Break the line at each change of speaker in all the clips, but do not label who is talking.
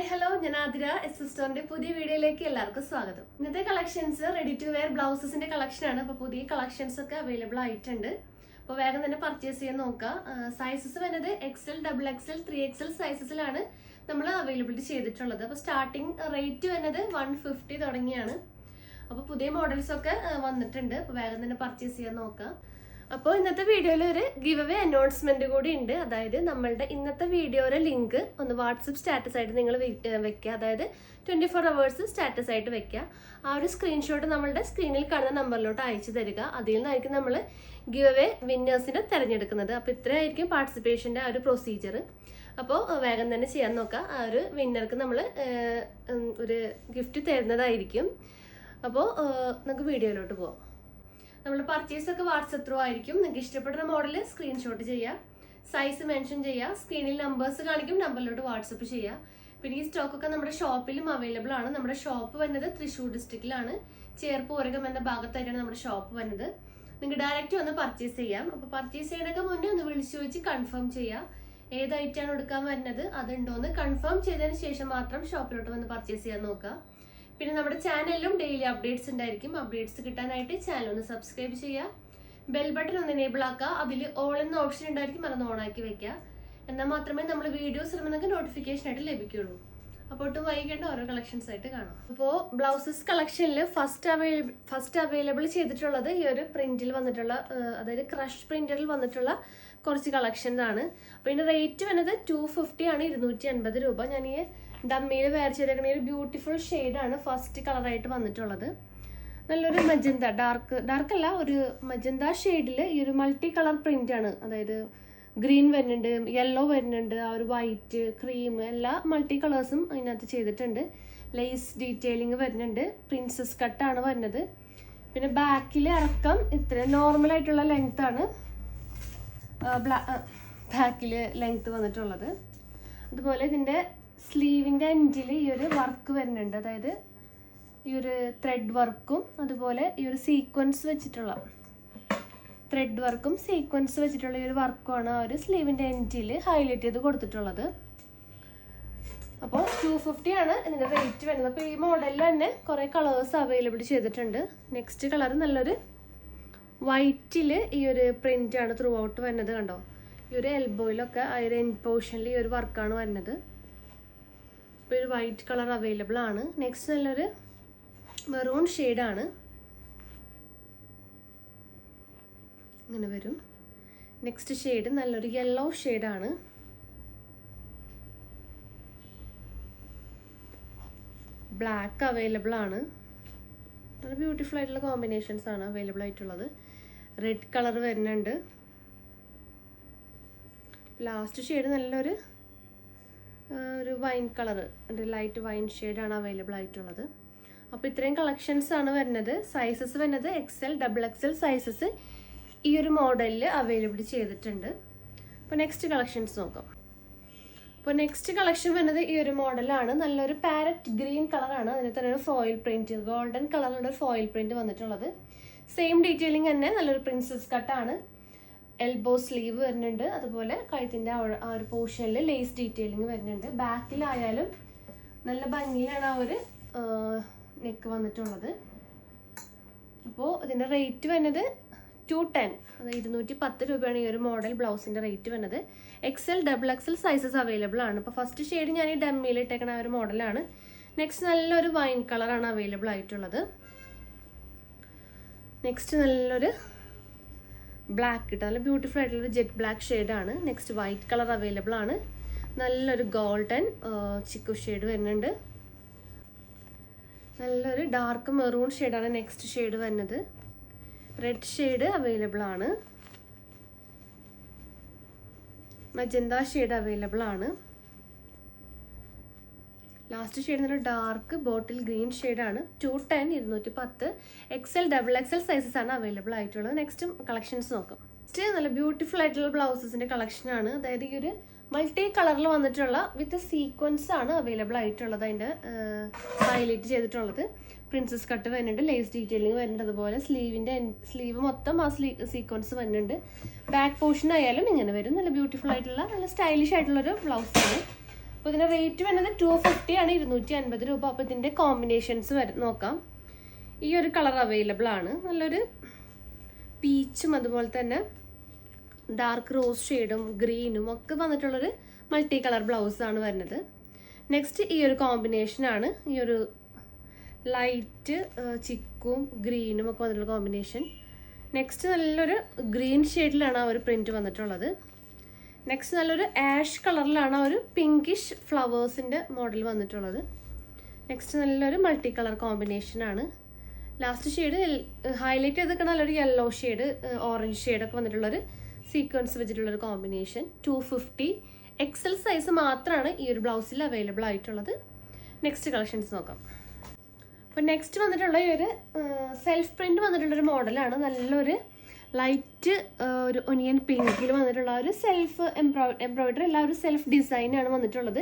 Hello, ഞാൻ ആതിര എസ്സ്റ്റോറിന്റെ പുതിയ വീഡിയോയിലേക്ക് എല്ലാവർക്കും സ്വാഗതം. ഇന്നത്തെ കളക്ഷൻസ് റെഡി ടു വെയർ ബ്ലൗസസിന്റെ കളക്ഷൻ ആണ്. അപ്പോൾ പുതിയ കളക്ഷൻസ് ഒക്കെ അവൈലബിൾ ആയിട്ടുണ്ട്. അപ്പോൾ വേഗം തന്നെ പർച്ചേസ് ചെയ്യാൻ നോക്കാം. സൈസസ് വരുന്നത് XL, XXL, 3XL സൈസസിലാണ് നമ്മൾ അവൈലബിലിറ്റി ചെയ്തിട്ടുള്ളത്. അപ്പോൾ സ്റ്റാർട്ടിംഗ് റേറ്റ് വരുന്നത് 150 തുടങ്ങിയാണ്. അപ്പോൾ പുതിയ മോഡൽസ് ഒക്കെ വന്നിട്ടുണ്ട്. അപ്പോൾ വേഗം തന്നെ പർച്ചേസ് ചെയ്യാൻ നോക്കാം. അപ്പോൾ ഇന്നത്തെ വീഡിയോയിൽ ഒരു ഗിവ് അവേ അനൗൺസ്മെന്റ് കൂടി ഉണ്ട്. അതായത് നമ്മളുടെ ഇന്നത്തെ വീഡിയോയുടെ ലിങ്ക് ഒന്ന് വാട്സപ്പ് സ്റ്റാറ്റസ് ആയിട്ട് നിങ്ങൾ വെക്കുക. അതായത് 24 hours സ്റ്റാറ്റസ് ആയിട്ട് വെക്കുക. ആ ഒരു സ്ക്രീൻഷോട്ട് നമ്മളുടെ സ്ക്രീനിൽ കാണുന്ന നമ്പറിലോട്ട് അയച്ചു തരിക. അതിൽ നിന്നായിരിക്കും നമ്മൾ ഗിവ് അവേ വിന്നേഴ്സിനെ തിരഞ്ഞെടുക്കുന്നത്. അപ്പോൾ ഇത്രയായിരിക്കും പാർട്ടിസിപ്പേഷൻ്റെ ആ ഒരു പ്രൊസീജിയർ. അപ്പോൾ വേഗം തന്നെ ചെയ്യാൻ നോക്കുക. ആ ഒരു വിന്നർക്ക് നമ്മൾ ഒരു ഗിഫ്റ്റ് തരുന്നതായിരിക്കും. അപ്പോൾ നമുക്ക് വീഡിയോയിലോട്ട് പോകാം. നമ്മൾ പർച്ചേസ് ഒക്കെ വാട്സപ്പ് ത്രൂ ആയിരിക്കും. നിങ്ങൾക്ക് ഇഷ്ടപ്പെടുന്ന മോഡൽ സ്ക്രീൻഷോട്ട് ചെയ്യുക, സൈസ് മെൻഷൻ ചെയ്യുക, സ്ക്രീനിൽ നമ്പേഴ്സ് കാണിക്കും, നമ്പറിലോട്ട് വാട്സപ്പ് ചെയ്യുക. പിന്നെ ഈ സ്റ്റോക്കൊക്കെ നമ്മുടെ ഷോപ്പിലും അവൈലബിൾ ആണ്. നമ്മുടെ ഷോപ്പ് വരുന്നത് തൃശ്ശൂർ ഡിസ്ട്രിക്റ്റിലാണ്, ചേർപ്പോരകം എന്ന ഭാഗത്തായിട്ടാണ് നമ്മുടെ ഷോപ്പ് വരുന്നത്. നിങ്ങൾക്ക് ഡയറക്റ്റ് വന്ന് പർച്ചേസ് ചെയ്യാം. അപ്പോൾ പർച്ചേസ് ചെയ്യാനൊക്കെ മുന്നേ ഒന്ന് വിളിച്ചു ചോദിച്ച് കൺഫേം ചെയ്യുക. ഏത് ഐറ്റാണ് എടുക്കാൻ വരുന്നത് അതുണ്ടോയെന്ന് കൺഫേം ചെയ്തതിന് ശേഷം മാത്രം ഷോപ്പിലോട്ട് വന്ന് പർച്ചേസ് ചെയ്യാൻ നോക്കുക. പിന്നെ നമ്മുടെ ചാനലിലും ഡെയിലി അപ്ഡേറ്റ്സ് ഉണ്ടായിരിക്കും. അപ്ഡേറ്റ്സ് കിട്ടാനായിട്ട് ചാനൽ ഒന്ന് സബ്സ്ക്രൈബ് ചെയ്യുക, ബെൽ ബട്ടൺ ഒന്ന് എനേബിൾ ആക്കുക. അതിൽ ഓൾ എന്ന ഓപ്ഷൻ ഉണ്ടായിരിക്കും, അതൊന്ന് ഓൺ ആക്കി വെക്കുക. എന്നാൽ മാത്രമേ നമ്മൾ വീഡിയോസ് ഇടുമ്പോൾ നോട്ടിഫിക്കേഷൻ ആയിട്ട് ലഭിക്കുള്ളൂ. അപ്പോൾ ഒട്ടും വൈകേണ്ട ഓരോ കളക്ഷൻസ് ആയിട്ട് കാണാം. അപ്പോൾ ബ്ലൗസസ് കളക്ഷനിൽ ഫസ്റ്റ് അവൈലബിൾ ചെയ്തിട്ടുള്ളത് ഈ ഒരു പ്രിന്റിൽ വന്നിട്ടുള്ള, അതായത് ക്രഷ് പ്രിന്റിൽ വന്നിട്ടുള്ള കുറച്ച് കളക്ഷൻസ് ആണ്. അപ്പോൾ ഇതിൻ്റെ റേറ്റ് വരുന്നത് 250 ആണ്, 250 രൂപ. ഞാൻ ഈ ഡമ്മിയിൽ വെയർ ചെയ്തേക്കുന്ന ഒരു ബ്യൂട്ടിഫുൾ ഷെയ്ഡാണ് ഫസ്റ്റ് കളറായിട്ട് വന്നിട്ടുള്ളത്. നല്ലൊരു മജന്ത, ഡാർക്ക് അല്ല, ഒരു മജന്ത ഷെയ്ഡിൽ ഈ ഒരു മൾട്ടി കളർ പ്രിന്റ് ആണ്. അതായത് ഗ്രീൻ വരുന്നുണ്ട്, യെല്ലോ വരുന്നുണ്ട്, ആ ഒരു വൈറ്റ്, ക്രീം, എല്ലാ മൾട്ടി കളേഴ്സും അതിനകത്ത് ചെയ്തിട്ടുണ്ട്. ലേസ് ഡീറ്റെയിലിംഗ് വരുന്നുണ്ട്. പ്രിൻസസ് കട്ടാണ് വരുന്നത്. പിന്നെ ബാക്കിൽ ഇറക്കം ഇത്ര നോർമലായിട്ടുള്ള ലെങ്ത് ആണ് ബാക്കിൽ ലെങ്ത് വന്നിട്ടുള്ളത്. അതുപോലെ ഇതിൻ്റെ സ്ലീവിൻ്റെ എൻഡിൽ ഈ ഒരു വർക്ക് വരുന്നുണ്ട്. അതായത് ഈ ഒരു ത്രെഡ് വർക്കും അതുപോലെ ഈ ഒരു സീക്വൻസ് വെച്ചിട്ടുള്ള ത്രെഡ് വർക്കും സീക്വൻസ് വെച്ചിട്ടുള്ള ഈ ഒരു വർക്കുമാണ് ആ ഒരു സ്ലീവിൻ്റെ എൻഡിൽ ഹൈലൈറ്റ് ചെയ്ത് കൊടുത്തിട്ടുള്ളത്. അപ്പോൾ 250 ആണ് ഇതിൻ്റെ റേറ്റ് വരുന്നത്. അപ്പോൾ ഈ മോഡലിൽ തന്നെ കുറേ കളേഴ്സ് അവൈലബിൾ ചെയ്തിട്ടുണ്ട്. നെക്സ്റ്റ് കളർ നല്ലൊരു വൈറ്റിൽ ഈ ഒരു പ്രിൻ്റാണ് ത്രൂ ഔട്ട് വരുന്നത്. കണ്ടോ, ഈ ഒരു എൽബോയിലൊക്കെ ആ ഒരു എൻഡ് പോർഷനിൽ ഈ ഒരു വർക്കാണ് വരുന്നത്. ഇപ്പോൾ ഒരു വൈറ്റ് കളർ അവൈലബിൾ ആണ്. നെക്സ്റ്റ് നല്ലൊരു മെറൂൺ ഷെയ്ഡാണ്, ഇങ്ങനെ വരും. നെക്സ്റ്റ് ഷെയ്ഡ് നല്ലൊരു യെല്ലോ ഷെയ്ഡാണ്. ബ്ലാക്ക് അവൈലബിൾ ആണ്. നല്ല ബ്യൂട്ടിഫുൾ ആയിട്ടുള്ള കോമ്പിനേഷൻസ് ആണ് അവൈലബിൾ ആയിട്ടുള്ളത്. റെഡ് കളർ വരുന്നുണ്ട്. ലാസ്റ്റ് ഷെയ്ഡ് നല്ലൊരു വൈൻ കളർ, ലൈറ്റ് വൈൻ ഷെയ്ഡാണ് അവൈലബിൾ ആയിട്ടുള്ളത്. അപ്പോൾ ഇത്രയും കളക്ഷൻസ് ആണ് വരുന്നത്. സൈസസ് വരുന്നത് XL, XXL സൈസസ് ഈ ഒരു മോഡലിൽ അവൈലബിൾ ചെയ്തിട്ടുണ്ട്. അപ്പോൾ നെക്സ്റ്റ് കളക്ഷൻസ് നോക്കാം. അപ്പോൾ നെക്സ്റ്റ് കളക്ഷൻ വരുന്നത് ഈ ഒരു മോഡലാണ്. നല്ലൊരു പാരറ്റ് ഗ്രീൻ കളറാണ്. അതിന് തന്നെ ഒരു ഫോയിൽ പ്രിൻറ്റ്, ഗോൾഡൻ കളറിലുള്ള ഒരു ഫോയിൽ പ്രിൻറ്റ് വന്നിട്ടുള്ളത്. സെയിം ഡീറ്റെയിലിംഗ് തന്നെ, നല്ലൊരു പ്രിൻസസ് കട്ടാണ്. എൽബോ സ്ലീവ് വരുന്നുണ്ട്. അതുപോലെ കഴുത്തിൻ്റെ ആ ഒരു പോർഷനിൽ ലേസ് ഡീറ്റെയിലിംഗ് വരുന്നുണ്ട്. ബാക്കിലായാലും നല്ല ഭംഗിയാണ് ആ ഒരു നെക്ക് വന്നിട്ടുള്ളത്. അപ്പോൾ ഇതിൻ്റെ റേറ്റ് വരുന്നത് 210, അത് 210 രൂപയാണ് ഈ ഒരു മോഡൽ ബ്ലൗസിൻ്റെ റേറ്റ് വരുന്നത്. XL, XXL സൈസസ് അവൈലബിൾ ആണ്. അപ്പോൾ ഫസ്റ്റ് ഷെയ്ഡ് ഞാൻ ഈ ഡമ്മിയിൽ ഇട്ടേക്കണ ആ ഒരു മോഡലാണ്. നെക്സ്റ്റ് നല്ലൊരു വൈൻ കളറാണ് അവൈലബിൾ ആയിട്ടുള്ളത്. നെക്സ്റ്റ് നല്ലൊരു ബ്ലാക്ക് ഇട്ട നല്ല ബ്യൂട്ടിഫുൾ ആയിട്ടുള്ളൊരു ജെറ്റ് ബ്ലാക്ക് ഷെയ്ഡാണ്. നെക്സ്റ്റ് വൈറ്റ് കളർ അവൈലബിൾ ആണ്. നല്ലൊരു ഗോൾഡൻ ചിക്കു ഷെയ്ഡ് വരുന്നുണ്ട്. നല്ലൊരു ഡാർക്ക് മെറൂൺ ഷെയ്ഡാണ് നെക്സ്റ്റ് ഷെയ്ഡ് വരുന്നത്. റെഡ് ഷെയ്ഡ് അവൈലബിൾ ആണ്. മജന്ത ഷെയ്ഡ് അവൈലബിൾ ആണ്. ലാസ്റ്റ് ഷെയ്ഡ് നല്ല ഡാർക്ക് ബോട്ടിൽ ഗ്രീൻ ഷെയ്ഡാണ്. 210, 210. XL, XXL സൈസസ് ആണ് അവൈലബിൾ ആയിട്ടുള്ളത്. നെക്സ്റ്റ് കളക്ഷൻസ് നോക്കാം. നെക്സ്റ്റ് നല്ല ബ്യൂട്ടിഫുൾ ആയിട്ടുള്ള ബ്ലൗസസിൻ്റെ കളക്ഷനാണ്. അതായത് ഈ ഒരു മൾട്ടി കളറിൽ വന്നിട്ടുള്ള വിത്ത് സീക്വൻസ് ആണ് അവൈലബിൾ ആയിട്ടുള്ളത്. അതിൻ്റെ ഹൈലൈറ്റ് ചെയ്തിട്ടുള്ളത് പ്രിൻസസ് കട്ട് വരുന്നുണ്ട്, ലേസ് ഡീറ്റെയിലിംഗ് വരുന്നുണ്ട്. അതുപോലെ സ്ലീവ് മൊത്തം ആ സീക്വൻസ് വരുന്നുണ്ട്. ബാക്ക് പോർഷൻ ആയാലും ഇങ്ങനെ വരും. നല്ല ബ്യൂട്ടിഫുൾ ആയിട്ടുള്ള, നല്ല സ്റ്റൈലിഷ് ആയിട്ടുള്ളൊരു ബ്ലൗസാണ്. അപ്പോൾ ഇതിൻ്റെ റേറ്റ് വരുന്നത് 250 ആണ്, 250 രൂപ. അപ്പോൾ ഇതിൻ്റെ കോമ്പിനേഷൻസ് നോക്കാം. ഈ ഒരു കളർ അവൈലബിൾ ആണ്, നല്ലൊരു പീച്ചും അതുപോലെ തന്നെ ഡാർക്ക് റോസ് ഷെയ്ഡും ഗ്രീനും ഒക്കെ വന്നിട്ടുള്ളൊരു മൾട്ടി കളർ ബ്ലൗസാണ് വരുന്നത്. നെക്സ്റ്റ് ഈ ഒരു കോമ്പിനേഷനാണ്, ഈ ഒരു ലൈറ്റ് ചിക്കും ഗ്രീനും ഒക്കെ വന്നിട്ടുള്ള കോമ്പിനേഷൻ. നെക്സ്റ്റ് നല്ലൊരു ഗ്രീൻ ഷെയ്ഡിലാണ് ആ ഒരു പ്രിൻറ്റ് വന്നിട്ടുള്ളത്. നെക്സ്റ്റ് നല്ലൊരു ആഷ് കളറിലാണ് ആ ഒരു പിങ്കിഷ് ഫ്ലവേഴ്സിൻ്റെ മോഡൽ വന്നിട്ടുള്ളത്. നെക്സ്റ്റ് നല്ലൊരു മൾട്ടി കളർ കോമ്പിനേഷനാണ്. ലാസ്റ്റ് ഷെയ്ഡ് ഹൈലൈറ്റ് ചെയ്തൊക്കെ നല്ലൊരു യെല്ലോ ഷെയ്ഡ് ഓറഞ്ച് ഷെയ്ഡൊക്കെ വന്നിട്ടുള്ളൊരു സീക്വൻസ് വെച്ചിട്ടുള്ളൊരു കോമ്പിനേഷൻ. 250 XL സൈസ് മാത്രമാണ് ഈ ഒരു ബ്ലൗസിൽ അവൈലബിൾ ആയിട്ടുള്ളത്. നെക്സ്റ്റ് കളക്ഷൻസ് നോക്കാം. അപ്പോൾ നെക്സ്റ്റ് വന്നിട്ടുള്ള ഈ ഒരു സെൽഫ് പ്രിൻറ്റ് വന്നിട്ടുള്ളൊരു മോഡലാണ്. നല്ലൊരു ലൈറ്റ് ഒരു ഒനിയൻ പിങ്കിൽ വന്നിട്ടുള്ള ഒരു സെൽഫ് എംബ്രോയിഡറി അല്ല, ഒരു സെൽഫ് ഡിസൈനാണ് വന്നിട്ടുള്ളത്.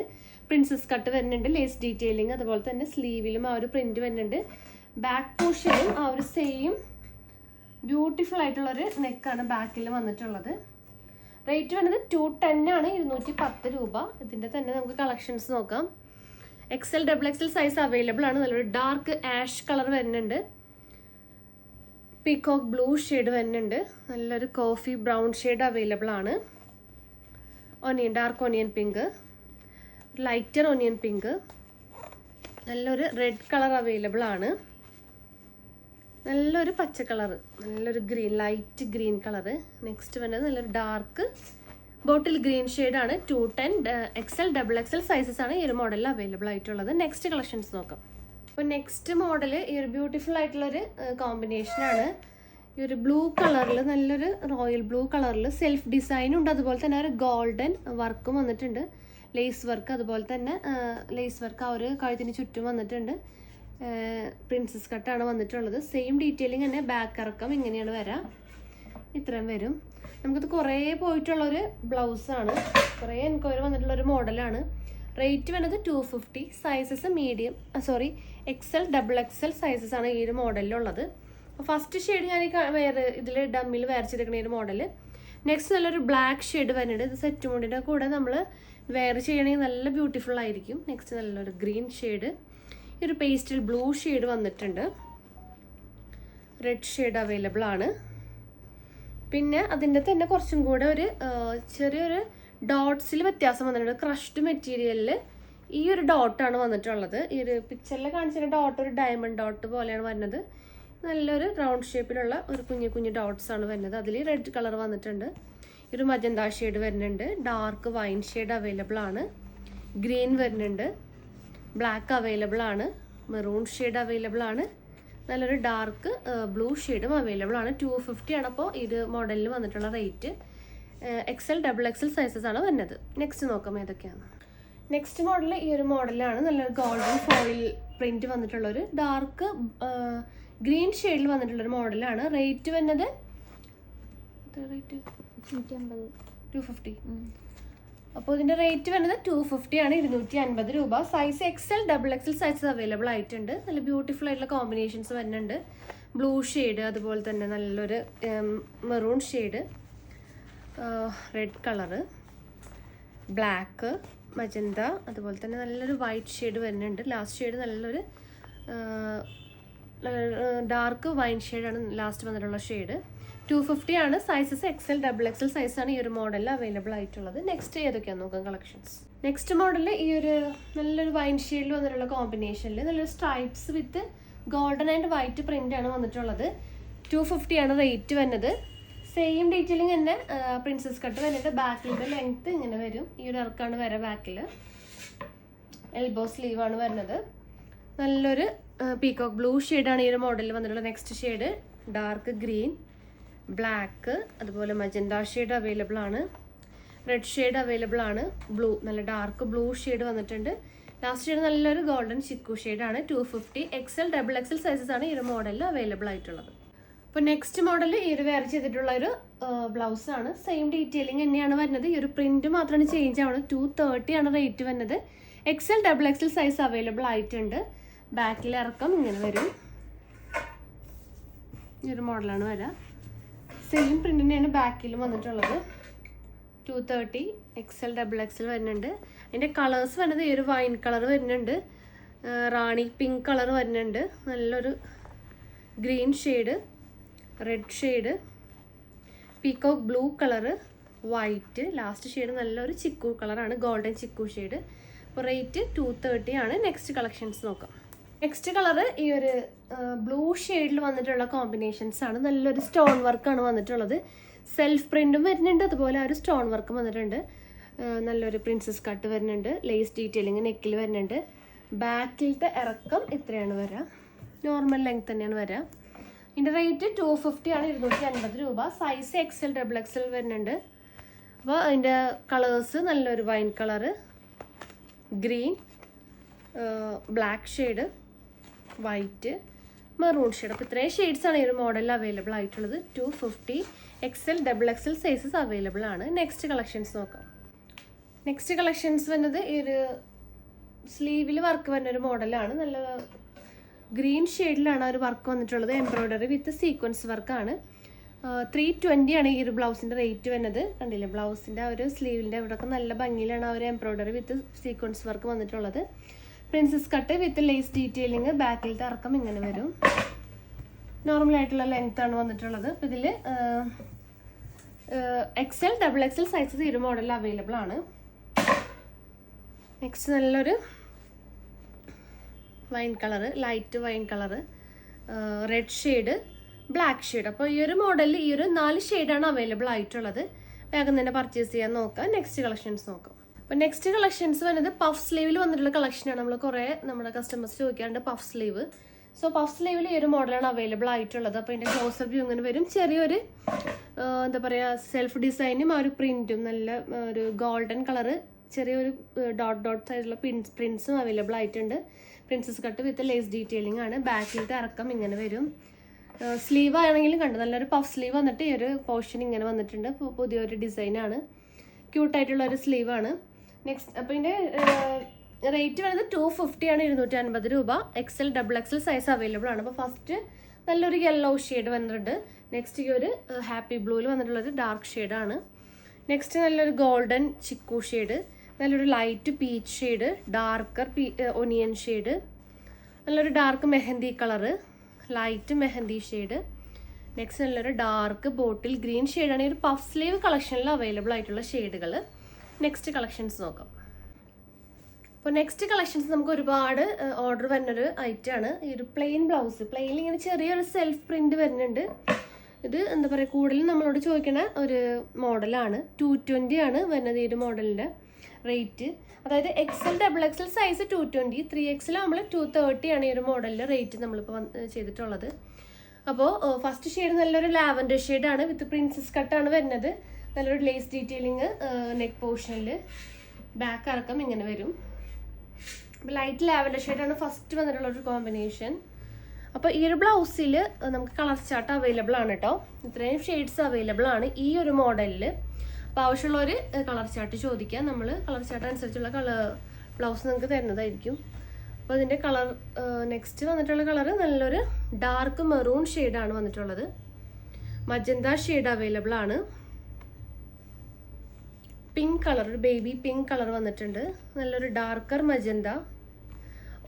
പ്രിൻസസ് കട്ട് വരുന്നുണ്ട്, ലേസ് ഡീറ്റെയിലിംഗ്, അതുപോലെ തന്നെ സ്ലീവിലും ആ ഒരു പ്രിൻറ്റ് വരുന്നുണ്ട്. ബാക്ക് പോർഷനും ആ ഒരു സെയിം ബ്യൂട്ടിഫുൾ ആയിട്ടുള്ളൊരു നെക്കാണ് ബാക്കിൽ വന്നിട്ടുള്ളത്. റേറ്റ് വരുന്നത് 210 ആണ്, 210 രൂപ. ഇതിൻ്റെ തന്നെ നമുക്ക് കളക്ഷൻസ് നോക്കാം. XL XXL സൈസ് അവൈലബിൾ ആണ്. നല്ലൊരു ഡാർക്ക് ആഷ് കളർ വരുന്നുണ്ട്, പീകോക്ക് ബ്ലൂ ഷെയ്ഡ് വരുന്നുണ്ട്, നല്ലൊരു കോഫി ബ്രൗൺ ഷെയ്ഡ് അവൈലബിൾ ആണ്. Dark onion pink, lighter onion pink, നല്ലൊരു റെഡ് കളർ അവൈലബിൾ ആണ്. നല്ലൊരു പച്ച കളറ്, നല്ലൊരു green, light green colour. Next വരുന്നത് നല്ലൊരു ഡാർക്ക് ബോട്ടിൽ ഗ്രീൻ ഷെയ്ഡാണ്. 210 XL XXL സൈസസ് ആണ് ഈ ഒരു മോഡലിൽ അവൈലബിൾ ആയിട്ടുള്ളത്. നെക്സ്റ്റ് കളക്ഷൻസ് നോക്കാം. അപ്പോൾ നെക്സ്റ്റ് മോഡൽ ഈ ഒരു ബ്യൂട്ടിഫുൾ ആയിട്ടുള്ളൊരു കോമ്പിനേഷനാണ്. ഈ ഒരു ബ്ലൂ കളറിൽ, നല്ലൊരു റോയൽ ബ്ലൂ കളറിൽ സെൽഫ് ഡിസൈനും ഉണ്ട്, അതുപോലെ തന്നെ ഒരു ഗോൾഡൻ വർക്കും വന്നിട്ടുണ്ട്. ലേസ് വർക്ക്, അതുപോലെ തന്നെ ലേസ് വർക്ക് ആ ഒരു കഴുത്തിന് ചുറ്റും വന്നിട്ടുണ്ട്. പ്രിൻസസ് കട്ടാണ് വന്നിട്ടുള്ളത്. സെയിം ഡീറ്റെയിലിംഗ് തന്നെ. ബാക്ക് ഇറക്കം ഇങ്ങനെയാണ് വരാം, ഇത്രയും വരും. നമുക്കിത് കുറേ പോയിട്ടുള്ളൊരു ബ്ലൗസാണ്, കുറേ എൻക്വയറി വന്നിട്ടുള്ളൊരു മോഡലാണ്. റേറ്റ് വരുന്നത് 250. Sizes medium XL XXL sizes ആണ് ഈ ഒരു മോഡലിലുള്ളത്. ഫസ്റ്റ് ഷെയ്ഡ് ഞാൻ വേറെ ഇതിൽ ഡമ്മിൽ വരച്ചിരിക്കുന്ന ഈ ഒരു മോഡൽ. നെക്സ്റ്റ് നല്ലൊരു ബ്ലാക്ക് ഷെയ്ഡ് വരുന്നുണ്ട്. ഇത് സെറ്റ് മോഡിൻ്റെ കൂടെ നമ്മൾ വെയർ ചെയ്യണമെങ്കിൽ നല്ല ബ്യൂട്ടിഫുൾ ആയിരിക്കും. നെക്സ്റ്റ് നല്ലൊരു ഗ്രീൻ ഷെയ്ഡ്, ഈ ഒരു പേസ്റ്റൽ ബ്ലൂ ഷെയ്ഡ് വന്നിട്ടുണ്ട്, റെഡ് ഷെയ്ഡ് അവൈലബിൾ ആണ്. പിന്നെ അതിൻ്റെ തന്നെ കുറച്ചും കൂടെ ഒരു ചെറിയൊരു ഡോട്ട്സിൽ വ്യത്യാസം വന്നിട്ടുണ്ട്. ക്രഷ്ഡ് മെറ്റീരിയലിൽ ഈ ഒരു ഡോട്ടാണ് വന്നിട്ടുള്ളത്. ഈ ഒരു പിക്ചറിൽ കാണിച്ചിട്ട് ഡോട്ട് ഒരു ഡയമണ്ട് ഡോട്ട് പോലെയാണ് വരുന്നത്. നല്ലൊരു റൗണ്ട് ഷേപ്പിലുള്ള ഒരു കുഞ്ഞു കുഞ്ഞു ഡോട്ട്സ് ആണ് വരുന്നത്. അതിൽ റെഡ് കളർ വന്നിട്ടുണ്ട്, ഒരു മജന്ത ഷെയ്ഡ് വരുന്നുണ്ട്, ഡാർക്ക് വൈൻ ഷെയ്ഡ് അവൈലബിൾ ആണ്, ഗ്രീൻ വരുന്നുണ്ട്, ബ്ലാക്ക് അവൈലബിൾ ആണ്, മെറൂൺ ഷെയ്ഡ് അവൈലബിൾ ആണ്, നല്ലൊരു ഡാർക്ക് ബ്ലൂ ഷെയ്ഡും അവൈലബിൾ ആണ്. 250 ആണ് അപ്പോൾ ഇത് മോഡലിൽ വന്നിട്ടുള്ള റേറ്റ്. XL XXL സൈസസ് ആണ് വരുന്നത്. നെക്സ്റ്റ് നോക്കാം ഏതൊക്കെയാണ്. നെക്സ്റ്റ് മോഡൽ ഈ ഒരു മോഡലാണ്. നല്ലൊരു ഗോൾഡൻ ഫോയിൽ പ്രിന്റ് വന്നിട്ടുള്ളൊരു ഡാർക്ക് ഗ്രീൻ ഷെയ്ഡിൽ വന്നിട്ടുള്ളൊരു മോഡലാണ്. റേറ്റ് വരുന്നത് 250. അപ്പോൾ ഇതിൻ്റെ റേറ്റ് വരുന്നത് 250 ആണ്, 250 രൂപ. Size XL XXL sizes available ആയിട്ടുണ്ട്. നല്ല ബ്യൂട്ടിഫുൾ ആയിട്ടുള്ള കോമ്പിനേഷൻസ് വരുന്നുണ്ട്. ബ്ലൂ ഷെയ്ഡ്, അതുപോലെ തന്നെ നല്ലൊരു maroon shade, red colour, black, magenta, അതുപോലെ തന്നെ നല്ലൊരു വൈറ്റ് ഷെയ്ഡ് വരുന്നുണ്ട്. ലാസ്റ്റ് ഷെയ്ഡ് നല്ലൊരു ഡാർക്ക് വൈൻ ഷെയ്ഡാണ് ലാസ്റ്റ് വന്നിട്ടുള്ള ഷെയ്ഡ്. 250 ആണ്. സൈസസ് XL XXL സൈസാണ് ഈ ഒരു മോഡലിൽ അവൈലബിൾ ആയിട്ടുള്ളത്. നെക്സ്റ്റ് ഏതൊക്കെയാണെന്ന് നോക്കാം കളക്ഷൻസ്. നെക്സ്റ്റ് മോഡലിൽ ഈ ഒരു നല്ലൊരു വൈൻ ഷെയ്ഡിൽ വന്നിട്ടുള്ള കോമ്പിനേഷനിൽ നല്ലൊരു stripes with golden and white print ആണ് വന്നിട്ടുള്ളത്. 250 ആണ് റേറ്റ് വരുന്നത്. സെയിം ഡീറ്റെയിലിംഗ് തന്നെ. പ്രിൻസസ് കട്ട് വരുന്നുണ്ട്. ബാക്കിൻ്റെ ലെങ്ത് ഇങ്ങനെ വരും, ഈ ഒരു ഇറക്കാണ് വരെ ബാക്കിൽ. എൽബോ സ്ലീവ് ആണ് വരുന്നത്. നല്ലൊരു പീകോക്ക് ബ്ലൂ ഷെയ്ഡാണ് ഈ ഒരു മോഡലിൽ വന്നിട്ടുള്ളത്. Next shade dark green, black, അതുപോലെ മജന്ത ഷെയ്ഡ് അവൈലബിൾ ആണ്, റെഡ് ഷെയ്ഡ് അവൈലബിൾ ആണ്, ബ്ലൂ, നല്ല ഡാർക്ക് ബ്ലൂ ഷെയ്ഡ് വന്നിട്ടുണ്ട്. ലാസ്റ്റ് ഷെയ്ഡ് നല്ലൊരു ഗോൾഡൻ ചിക്കു ഷെയ്ഡാണ്. 250. XL XXL സൈസസ് ആണ് ഈ ഒരു മോഡലിൽ അവൈലബിൾ ആയിട്ടുള്ളത്. അപ്പോൾ നെക്സ്റ്റ് മോഡൽ ഈ ഒരു വെയർ ചെയ്തിട്ടുള്ള ഒരു ബ്ലൗസാണ്. സെയിം ഡീറ്റെയിലിംഗ് തന്നെയാണ് വരുന്നത്. ഈ ഒരു പ്രിന്റ് മാത്രമാണ് ചേഞ്ച് ആവുന്നത്. 230 ആണ് റേറ്റ് വരുന്നത്. XL XXL സൈസ് അവൈലബിൾ ആയിട്ടുണ്ട്. ബാക്കിൽ ഇറക്കം ഇങ്ങനെ വരും, ഈ ഒരു മോഡലാണ് വരിക. സെയിം പ്രിന്റ് തന്നെയാണ് ബാക്കിലും വന്നിട്ടുള്ളത്. 230 XL XXL വരുന്നുണ്ട്. ഇതിൻ്റെ കളേഴ്സ് വരുന്നത് ഈ ഒരു വൈൻ കളർ വരുന്നുണ്ട്, റാണി പിങ്ക് കളർ വരുന്നുണ്ട്, നല്ലൊരു green shade, red shade, peacock blue colour, white, last shade നല്ലൊരു ചിക്കു കളറാണ്, ഗോൾഡൻ ചിക്കു ഷെയ്ഡ്. അപ്പോൾ റേറ്റ് 230 ആണ്. നെക്സ്റ്റ് കളക്ഷൻസ് നോക്കാം. നെക്സ്റ്റ് കളറ് ഈ ഒരു ബ്ലൂ ഷെയ്ഡിൽ വന്നിട്ടുള്ള കോമ്പിനേഷൻസ് ആണ്. നല്ലൊരു സ്റ്റോൺ വർക്കാണ് വന്നിട്ടുള്ളത്. സെൽഫ് പ്രിൻറ്റും വരുന്നുണ്ട്, അതുപോലെ ആ ഒരു സ്റ്റോൺ വർക്കും വന്നിട്ടുണ്ട്. നല്ലൊരു പ്രിൻസസ് കട്ട് വരുന്നുണ്ട്, ലേസ് ഡീറ്റെയിലിങ് നെക്കിൽ വരുന്നുണ്ട്. ബാക്കിലത്തെ ഇറക്കം ഇത്രയാണ് വരിക, നോർമൽ ലെങ്ത് തന്നെയാണ് വരിക. ഇതിൻ്റെ റേറ്റ് 250 ആണ്, 250 രൂപ. സൈസ് XL XXL വരുന്നുണ്ട്. അപ്പോൾ അതിൻ്റെ കളേഴ്സ് നല്ലൊരു wine colour, green, black shade, white, maroon shade. അപ്പോൾ ഇത്രയും ഷെയ്ഡ്സാണ് ഈ ഒരു മോഡലിൽ അവൈലബിൾ ആയിട്ടുള്ളത്. 250 XL XXL സൈസസ് അവൈലബിൾ ആണ്. നെക്സ്റ്റ് കളക്ഷൻസ് നോക്കാം. നെക്സ്റ്റ് കളക്ഷൻസ് വന്നത് ഈ ഒരു സ്ലീവിൽ വർക്ക് വരുന്നൊരു മോഡലാണ്. നല്ല ഗ്രീൻ ഷെയ്ഡിലാണ് ഒരു വർക്ക് വന്നിട്ടുള്ളത്. എംബ്രോയ്ഡറി വിത്ത് സീക്വൻസ് വർക്കാണ്. 320 ആണ് ഈ ഒരു ബ്ലൗസിൻ്റെ റേറ്റ് വരുന്നത്. കണ്ടില്ലേ, ബ്ലൗസിൻ്റെ ആ ഒരു സ്ലീവിൻ്റെ ഇവിടെയൊക്കെ നല്ല ഭംഗിയിലാണ് ആ ഒരു എംബ്രോയ്ഡറി വിത്ത് സീക്വൻസ് വർക്ക് വന്നിട്ടുള്ളത്. Princess cut with lace detailing, ബാക്കിലത്തെ ഇറക്കം ഇങ്ങനെ വരും. നോർമലായിട്ടുള്ള ലെങ്ത് ആണ് വന്നിട്ടുള്ളത്. അപ്പോൾ ഇതിൽ XL XXL സൈസസ് ഈ ഒരു മോഡലിൽ അവൈലബിൾ ആണ്. നെക്സ്റ്റ് നല്ലൊരു wine colour, light wine colour, red shade, black shade. അപ്പോൾ ഈ ഒരു മോഡലിൽ ഈ ഒരു 4 ഷെയ്ഡാണ് അവൈലബിൾ ആയിട്ടുള്ളത്. വേഗം തന്നെ പർച്ചേസ് ചെയ്യാൻ നോക്കാം. നെക്സ്റ്റ് കളക്ഷൻസ് നോക്കാം. അപ്പോൾ നെക്സ്റ്റ് കളക്ഷൻസ് വരുന്നത് പഫ് സ്ലീവിൽ വന്നിട്ടുള്ള കളക്ഷനാണ്. നമ്മൾ കുറേ നമ്മുടെ കസ്റ്റമേഴ്സ് ചോദിക്കാറുണ്ട് പഫ് സ്ലീവ്. സോ പഫ് സ്ലീവിൽ ഈ ഒരു മോഡലാണ് അവൈലബിൾ ആയിട്ടുള്ളത്. അപ്പോൾ ഇതിൻ്റെ ക്ലോസർ വ്യൂ ഇങ്ങനെ വരും. ചെറിയൊരു എന്താ പറയുക, സെൽഫ് ഡിസൈനും ആ ഒരു പ്രിൻറ്റും, നല്ല ഒരു ഗോൾഡൻ കളറ്, ചെറിയൊരു ഡോട്ട് ആയിട്ടുള്ള പ്രിൻസും അവൈലബിൾ ആയിട്ടുണ്ട്. Princess cut with lace detailing ആണ്. ബാക്കിലത്തെ ഇറക്കം ഇങ്ങനെ വരും. സ്ലീവ് ആണെങ്കിലും കണ്ടു, നല്ലൊരു പഫ് സ്ലീവ് വന്നിട്ട് ഈ ഒരു പോർഷൻ ഇങ്ങനെ വന്നിട്ടുണ്ട്. പുതിയൊരു ഡിസൈനാണ്, ക്യൂട്ടായിട്ടുള്ള ഒരു സ്ലീവാണ്. നെക്സ്റ്റ് അപ്പോൾ ഇതിൻ്റെ റേറ്റ് വരുന്നത് 250 ആണ്, 250 രൂപ. XL XXL സൈസ് അവൈലബിൾ ആണ്. അപ്പോൾ ഫസ്റ്റ് നല്ലൊരു യെല്ലോ ഷെയ്ഡ് വന്നിട്ടുണ്ട്. നെക്സ്റ്റ് ഈ ഒരു ഹാപ്പി ബ്ലൂവിൽ വന്നിട്ടുള്ളൊരു ഡാർക്ക് ഷെയ്ഡാണ്. നെക്സ്റ്റ് നല്ലൊരു ഗോൾഡൻ ചിക്കു ഷെയ്ഡ്, നല്ലൊരു light peach shade, darker onion shade, നല്ലൊരു dark mehndi colour, light mehndi shade. Next നല്ലൊരു ഡാർക്ക് ബോട്ടിൽ ഗ്രീൻ ഷെയ്ഡാണ് ഈ ഒരു പഫ് സ്ലീവ് കളക്ഷനിൽ അവൈലബിൾ ആയിട്ടുള്ള ഷെയ്ഡുകൾ. നെക്സ്റ്റ് കളക്ഷൻസ് നോക്കാം. അപ്പോൾ നെക്സ്റ്റ് കളക്ഷൻസ് നമുക്ക് ഒരുപാട് ഓർഡർ വരുന്നൊരു ഐറ്റമാണ്. ഈ ഒരു പ്ലെയിൻ ബ്ലൗസ്, പ്ലെയിനിൽ ഇങ്ങനെ ചെറിയൊരു സെൽഫ് പ്രിൻറ്റ് വരുന്നുണ്ട്. ഇത് എന്താ പറയുക, കൂടുതലും നമ്മളോട് ചോദിക്കുന്ന ഒരു മോഡലാണ്. 220 ആണ് വരുന്നത് ഈ ഒരു മോഡലിൻ്റെ റേറ്റ്. അതായത് XL XXL സൈസ് 220, 3XL നമ്മൾ 230 ആണ് ഈ ഒരു മോഡലിൻ്റെ റേറ്റ് നമ്മളിപ്പോൾ ചെയ്തിട്ടുള്ളത്. അപ്പോൾ ഫസ്റ്റ് ഷെയ്ഡ് നല്ലൊരു ലാവൻഡർ ഷെയ്ഡാണ്, വിത്ത് പ്രിൻസസ് കട്ടാണ് വരുന്നത്. നല്ലൊരു ലേസ് ഡീറ്റെയിലിങ് നെക്ക് പോർഷനിൽ, ബാക്ക് ഇറക്കം ഇങ്ങനെ വരും. അപ്പോൾ ലൈറ്റ് ലാവൻഡർ ഷെയ്ഡാണ് ഫസ്റ്റ് വന്നിട്ടുള്ളൊരു കോമ്പിനേഷൻ. അപ്പോൾ ഈ ഒരു ബ്ലൗസിൽ നമുക്ക് കളർ ചാർട്ട് അവൈലബിൾ ആണ് കേട്ടോ. ഇത്രയും ഷെയ്ഡ്സ് അവൈലബിൾ ആണ് ഈ ഒരു മോഡലിൽ. അപ്പോൾ ആവശ്യമുള്ളവർ കളർ ചാർട്ട് ചോദിക്കാം, നമ്മൾ കളർ ചാർട്ട് അനുസരിച്ചുള്ള ബ്ലൗസ് നിങ്ങൾക്ക് തരുന്നതായിരിക്കും. അപ്പോൾ ഇതിൻ്റെ കളർ നെക്സ്റ്റ് വന്നിട്ടുള്ള കളർ നല്ലൊരു ഡാർക്ക് മെറൂൺ ഷെയ്ഡാണ് വന്നിട്ടുള്ളത്. മജന്ത ഷെയ്ഡ് അവൈലബിൾ ആണ്. പിങ്ക് കളർ, ഒരു ബേബി പിങ്ക് കളർ വന്നിട്ടുണ്ട്. നല്ലൊരു ഡാർക്കർ മജന്ത,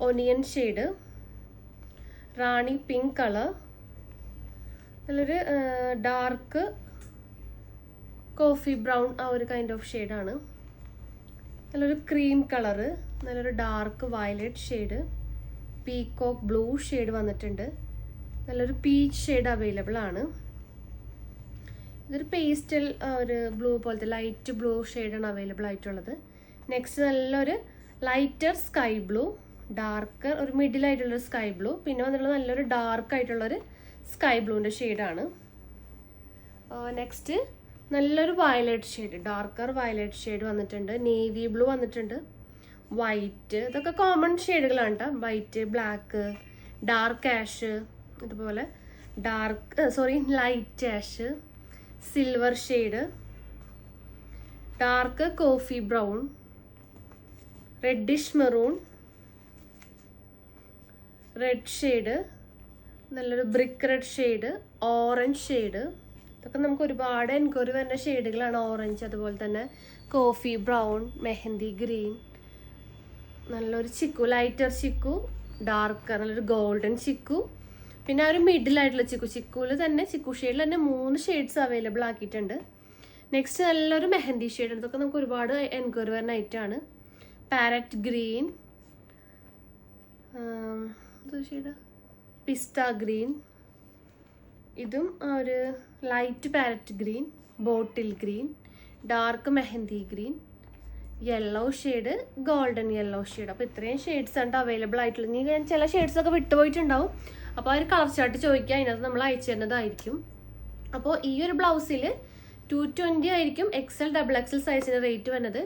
ഒനിയൻ ഷെയ്ഡ്, റാണി പിങ്ക് കളർ, നല്ലൊരു ഡാർക്ക് കോഫി ബ്രൗൺ ആ ഒരു കൈൻഡ് ഓഫ് ഷെയ്ഡാണ്. നല്ലൊരു ക്രീം കളറ്, നല്ലൊരു dark violet shade, peacock blue shade വന്നിട്ടുണ്ട്. നല്ലൊരു പീച്ച് ഷെയ്ഡ് അവൈലബിൾ ആണ്. ഇതൊരു പേസ്റ്റൽ ഒരു ബ്ലൂ പോലത്തെ ലൈറ്റ് ബ്ലൂ ഷെയ്ഡാണ് അവൈലബിൾ ആയിട്ടുള്ളത്. നെക്സ്റ്റ് നല്ലൊരു ലൈറ്റർ സ്കൈ ബ്ലൂ, ഡാർക്കർ ഒരു മിഡിലായിട്ടുള്ളൊരു സ്കൈ ബ്ലൂ, പിന്നെ വന്നിട്ടുള്ളത് നല്ലൊരു ഡാർക്ക് ആയിട്ടുള്ളൊരു സ്കൈ ബ്ലൂവിൻ്റെ ഷെയ്ഡാണ്. നെക്സ്റ്റ് നല്ലൊരു violet shade, darker violet shade വന്നിട്ടുണ്ട്. നേവി ബ്ലൂ വന്നിട്ടുണ്ട്. വൈറ്റ്, ഇതൊക്കെ കോമൺ ഷെയ്ഡുകളാണ് കേട്ടോ. വൈറ്റ്, ബ്ലാക്ക്, ഡാർക്ക് ആഷ്, അതുപോലെ light ash, silver shade, dark coffee brown, reddish maroon, red shade, നല്ലൊരു brick red shade, orange shade. ഇതൊക്കെ നമുക്ക് ഒരുപാട് എൻക്വയറി വരുന്ന ഷെയ്ഡുകളാണ്. ഓറഞ്ച്, അതുപോലെ തന്നെ കോഫി ബ്രൗൺ, മെഹന്തി ഗ്രീൻ, നല്ലൊരു ചിക്കു, ലൈറ്റർ ചിക്കു, ഡാർക്ക് നല്ലൊരു ഗോൾഡൻ ചിക്കു, പിന്നെ ഒരു മിഡിലായിട്ടുള്ള ചിക്കുവിൽ തന്നെ ചിക്കു ഷെയ്ഡിൽ തന്നെ 3 ഷെയ്ഡ്സ് അവൈലബിൾ ആക്കിയിട്ടുണ്ട്. നെക്സ്റ്റ് നല്ലൊരു മെഹന്തി ഷെയ്ഡ്, ഇതൊക്കെ നമുക്ക് ഒരുപാട് എൻക്വയറി വരുന്ന ഐറ്റമാണ്. പാരറ്റ് ഗ്രീൻ, ഷെയ്ഡ് പിസ്ത ഗ്രീൻ, ഇതും ഒരു light parrot green, bottle green, dark mehndi green, yellow shade, golden yellow shade. അപ്പോൾ ഇത്രയും ഷെയ്ഡ്സ് ആണ് അവൈലബിൾ ആയിട്ടുള്ളത്. ഇനി ഞാൻ ചില ഷെയ്ഡ്സൊക്കെ വിട്ടുപോയിട്ടുണ്ടാവും, അപ്പോൾ ആ ഒരു കളർ ചാർട്ട് ചോദിക്കുക, അതിനകത്ത് നമ്മൾ അയച്ചു തരുന്നതായിരിക്കും. അപ്പോൾ ഈ ഒരു ബ്ലൗസിൽ 220 ആയിരിക്കും XL XXL സൈസിൻ്റെ റേറ്റ് വരുന്നത്.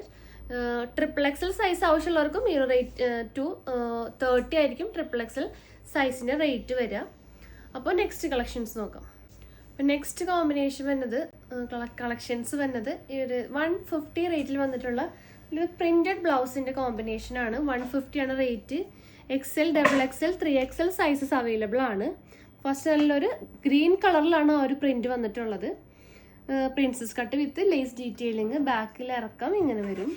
XXL സൈസ് ആവശ്യമുള്ളവർക്കും ഈ ഒരു റേറ്റ് 230 ആയിരിക്കും XXL സൈസിൻ്റെ റേറ്റ് വരിക. അപ്പോൾ നെക്സ്റ്റ് കളക്ഷൻസ് നോക്കാം. അപ്പോൾ നെക്സ്റ്റ് കോമ്പിനേഷൻ വരുന്നത് കളക്ഷൻസ് വരുന്നത് ഈ ഒരു 150 റേറ്റിൽ വന്നിട്ടുള്ള ഒരു പ്രിൻറ്റഡ് ബ്ലൗസിൻ്റെ കോമ്പിനേഷനാണ്. 150 ആണ് rate. XL XXL 3XL sizes available ആണ്. ഫസ്റ്റ് നല്ലൊരു ഗ്രീൻ കളറിലാണ് ആ ഒരു പ്രിൻറ്റ് വന്നിട്ടുള്ളത്. Princess cut with lace detailing, ബാക്കിൽ ഇറക്കം ഇങ്ങനെ വരും.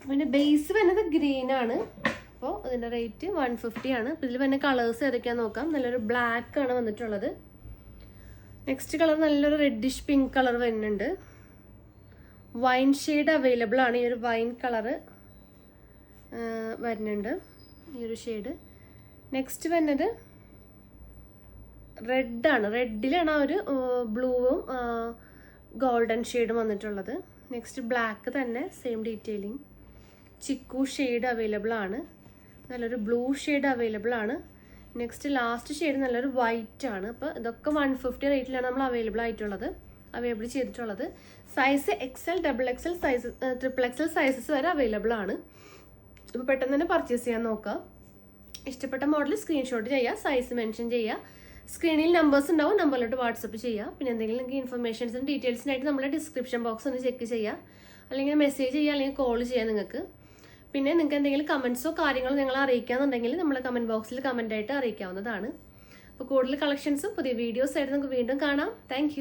പിന്നെ ബേസ് വരുന്നത് ഗ്രീൻ ആണ്. അപ്പോൾ അതിൻ്റെ റേറ്റ് 150 ആണ്. അപ്പോൾ ഇതിൽ പിന്നെ കളേഴ്സ് ഏതൊക്കെയാണെന്ന് നോക്കാം. നല്ലൊരു ബ്ലാക്ക് ആണ് വന്നിട്ടുള്ളത്. നെക്സ്റ്റ് കളർ നല്ലൊരു റെഡിഷ് പിങ്ക് കളർ വരുന്നുണ്ട്. വൈൻ ഷെയ്ഡ് അവൈലബിൾ ആണ്. ഈ ഒരു വൈൻ കളറ് വരുന്നുണ്ട്, ഈ ഒരു ഷെയ്ഡ്. നെക്സ്റ്റ് വരുന്നത് റെഡാണ്. റെഡിലാണ് ആ ഒരു ബ്ലൂവും ഗോൾഡൻ ഷെയ്ഡും വന്നിട്ടുള്ളത്. നെക്സ്റ്റ് ബ്ലാക്ക് തന്നെ same detailing. Chikoo shade available ആണ്. നല്ലൊരു ബ്ലൂ ഷെയ്ഡ് അവൈലബിൾ ആണ്. നെക്സ്റ്റ് ലാസ്റ്റ് ഷെയ്ഡ് നല്ലൊരു വൈറ്റ് ആണ്. അപ്പോൾ ഇതൊക്കെ 150 റേറ്റിലാണ് നമ്മൾ അവൈലബിൾ ചെയ്തിട്ടുള്ളത്. Size XL XXL size XXL sizes വരെ അവൈലബിൾ ആണ്. ഇപ്പോൾ പെട്ടെന്ന് തന്നെ പർച്ചേസ് ചെയ്യാൻ നോക്കുക. ഇഷ്ടപ്പെട്ട മോഡൽ സ്ക്രീൻഷോട്ട് ചെയ്യുക, സൈസ് മെൻഷൻ ചെയ്യുക. സ്ക്രീനിൽ നമ്പേഴ്സ് ഉണ്ടാവും, നമ്പറിലോട്ട് വാട്സപ്പ് ചെയ്യുക. പിന്നെ എന്തെങ്കിലും നിങ്ങൾക്ക് ഇൻഫർമേഷൻസും ഡീറ്റെയിൽസിനായിട്ട് നമ്മുടെ ഡിസ്ക്രിപ്ഷൻ ബോക്സ് ഒന്ന് ചെക്ക് ചെയ്യുക, അല്ലെങ്കിൽ മെസ്സേജ് ചെയ്യുക, അല്ലെങ്കിൽ കോൾ ചെയ്യുക നിങ്ങൾക്ക്. പിന്നെ നിങ്ങൾക്ക് എന്തെങ്കിലും കമൻസോ കാര്യങ്ങളോ നിങ്ങൾ അറിയിക്കാന്നുണ്ടെങ്കിൽ നമ്മളെ കമൻറ്റ് ബോക്സിൽ കമൻറ്റായിട്ട് അറിയിക്കാവുന്നതാണ്. അപ്പോൾ കൂടുതൽ കളക്ഷൻസും പുതിയ വീഡിയോസ് ആയിട്ട് നമുക്ക് വീണ്ടും കാണാം. താങ്ക്